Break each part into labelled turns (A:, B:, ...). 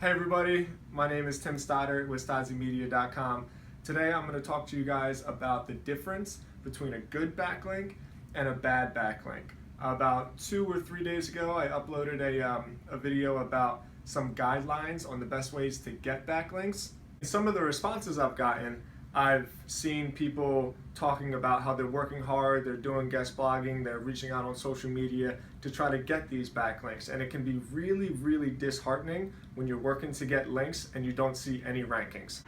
A: Hey everybody, my name is Tim Stoddard with Stodzymedia.com. Today I'm going to talk to you guys about the difference between a good backlink and a bad backlink. About 2 or 3 days ago I uploaded a video about some guidelines on the best ways to get backlinks. Some of the responses I've gotten, I've seen people talking about how they're working hard, they're doing guest blogging, they're reaching out on social media to try to get these backlinks. And it can be really, really disheartening when you're working to get links and you don't see any rankings.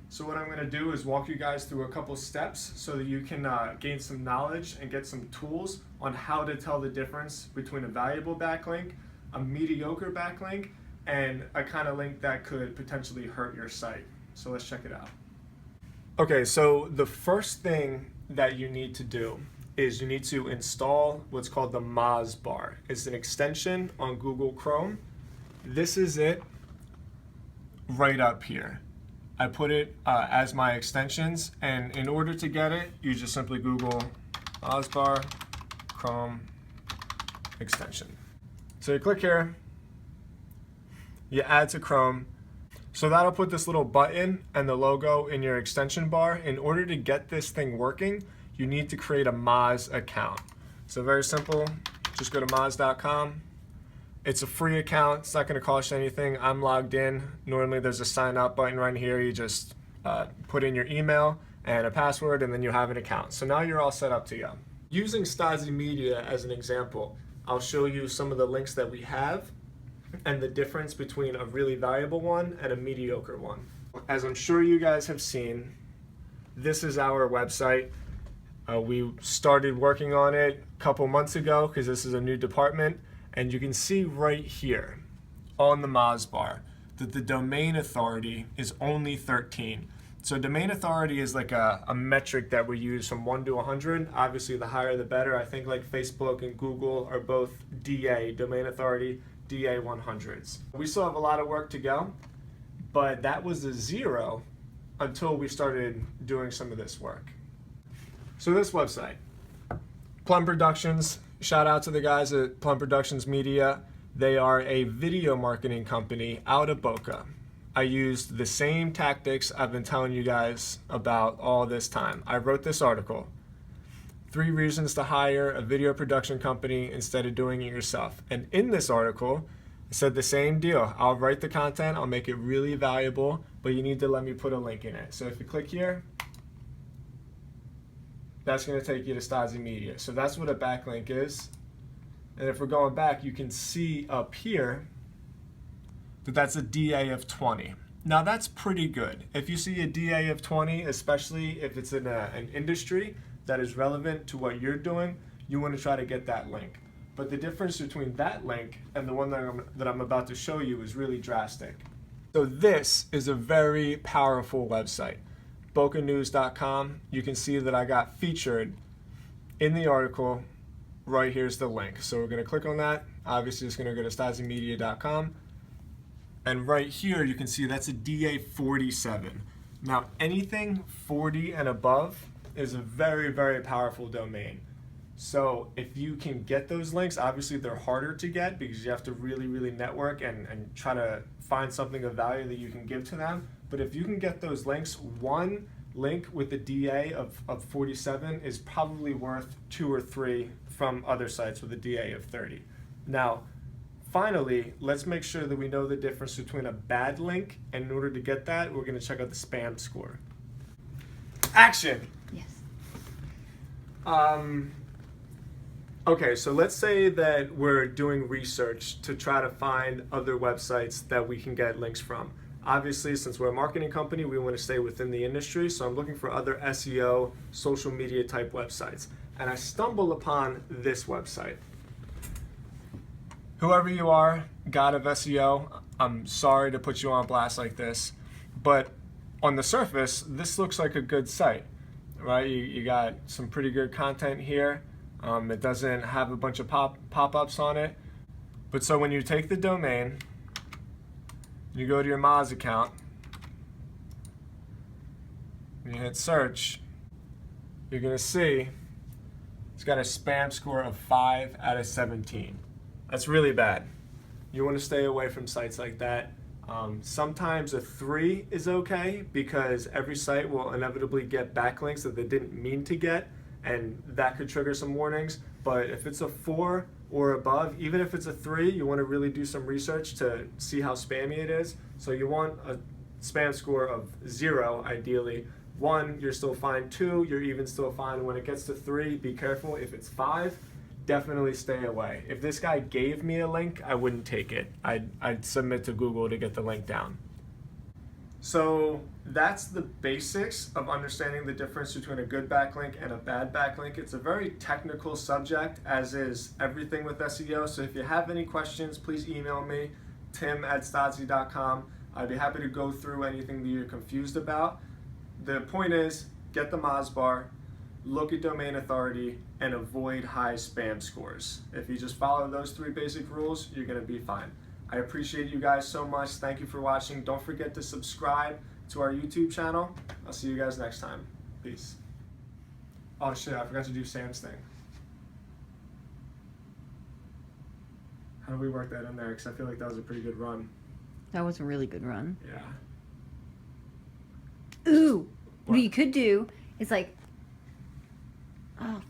A: So what I'm going to do is walk you guys through a couple steps so that you can gain some knowledge and get some tools on how to tell the difference between a valuable backlink, a mediocre backlink, and a kind of link that could potentially hurt your site. So let's check it out. Okay, so the first thing that you need to do is you need to install what's called the Maz bar. It's an extension on Google Chrome. This is it right up here. I put it as my extensions, and in order to get it, you just simply Google Mazbar Chrome extension. So you click here, you add to Chrome. So that'll put this little button and the logo in your extension bar. In order to get this thing working, you need to create a Maz account. So very simple, just go to Maz.com. It's a free account, it's not going to cost you anything. I'm logged in. Normally there's a sign up button right here. You just put in your email and a password and then you have an account. So now you're all set up to go. Using Stodzy Media as an example, I'll show you some of the links that we have and the difference between a really valuable one and a mediocre one. As I'm sure you guys have seen, this is our website. We started working on it a couple months ago because this is a new department. And you can see right here on the Maz bar that the domain authority is only 13. So domain authority is like a metric that we use from 1 to 100. Obviously the higher the better. I think like Facebook and Google are both DA, domain authority, DA 100s. We still have a lot of work to go, but that was a 0 until we started doing some of this work. So this website, Plum Productions. Shout out to the guys at Plum Productions Media. They are a video marketing company out of Boca. I used the same tactics I've been telling you guys about all this time. I wrote this article, 3 reasons to hire a video production company instead of doing it yourself. And in this article, I said the same deal. I'll write the content, I'll make it really valuable, but you need to let me put a link in it. So if you click here, that's going to take you to Stodzy Media. So that's what a backlink is. And if we're going back, you can see up here that that's a DA of 20. Now that's pretty good. If you see a DA of 20, especially if it's in an industry that is relevant to what you're doing, you want to try to get that link. But the difference between that link and the one that I'm about to show you is really drastic. So this is a very powerful website. BocaNews.com, you can see that I got featured in the article. Right here's the link. So we're going to click on that. Obviously it's going to go to Stodzymedia.com. And right here you can see that's a DA 47. Now anything 40 and above is a very, very powerful domain. So if you can get those links, obviously they're harder to get because you have to really, really network and try to find something of value that you can give to them. But if you can get those links, one link with the DA of 47 is probably worth 2 or 3 from other sites with a DA of 30. Now, finally, let's make sure that we know the difference between a bad link, and in order to get that, we're going to check out the spam score. Action!
B: Yes.
A: Okay, so let's say that we're doing research to try to find other websites that we can get links from. Obviously, since we're a marketing company, we want to stay within the industry, so I'm looking for other SEO, social media type websites. And I stumble upon this website. Whoever you are, god of SEO, I'm sorry to put you on blast like this, but on the surface, this looks like a good site, right? You got some pretty good content here. It doesn't have a bunch of pop-ups on it. But so when you take the domain, you go to your Maz account, you hit search, you're gonna see it's got a spam score of 5 out of 17. That's really bad. You want to stay away from sites like that. Sometimes a 3 is okay because every site will inevitably get backlinks that they didn't mean to get, and that could trigger some warnings. But if it's a 4 or above, even if it's a 3, you want to really do some research to see how spammy it is. So you want a spam score of 0 ideally. 1, you're still fine. 2, you're even still fine. When it gets to 3, be careful. If it's 5, definitely stay away. If this guy gave me a link, I wouldn't take it. I'd submit to Google to get the link down. So that's the basics of understanding the difference between a good backlink and a bad backlink. It's a very technical subject, as is everything with SEO. So if you have any questions, please email me, tim@stodzy.com. I'd be happy to go through anything that you're confused about. The point is, get the Maz bar, look at domain authority, and avoid high spam scores. If you just follow those 3 basic rules, you're gonna be fine. I appreciate you guys so much. Thank you for watching. Don't forget to subscribe to our YouTube channel. I'll see you guys next time. Peace. Oh shit, I forgot to do Sam's thing. How do we work that in there? Because I feel like that was a pretty good run.
B: That was a really good run.
A: Yeah.
B: Ooh, what you could do is like, oh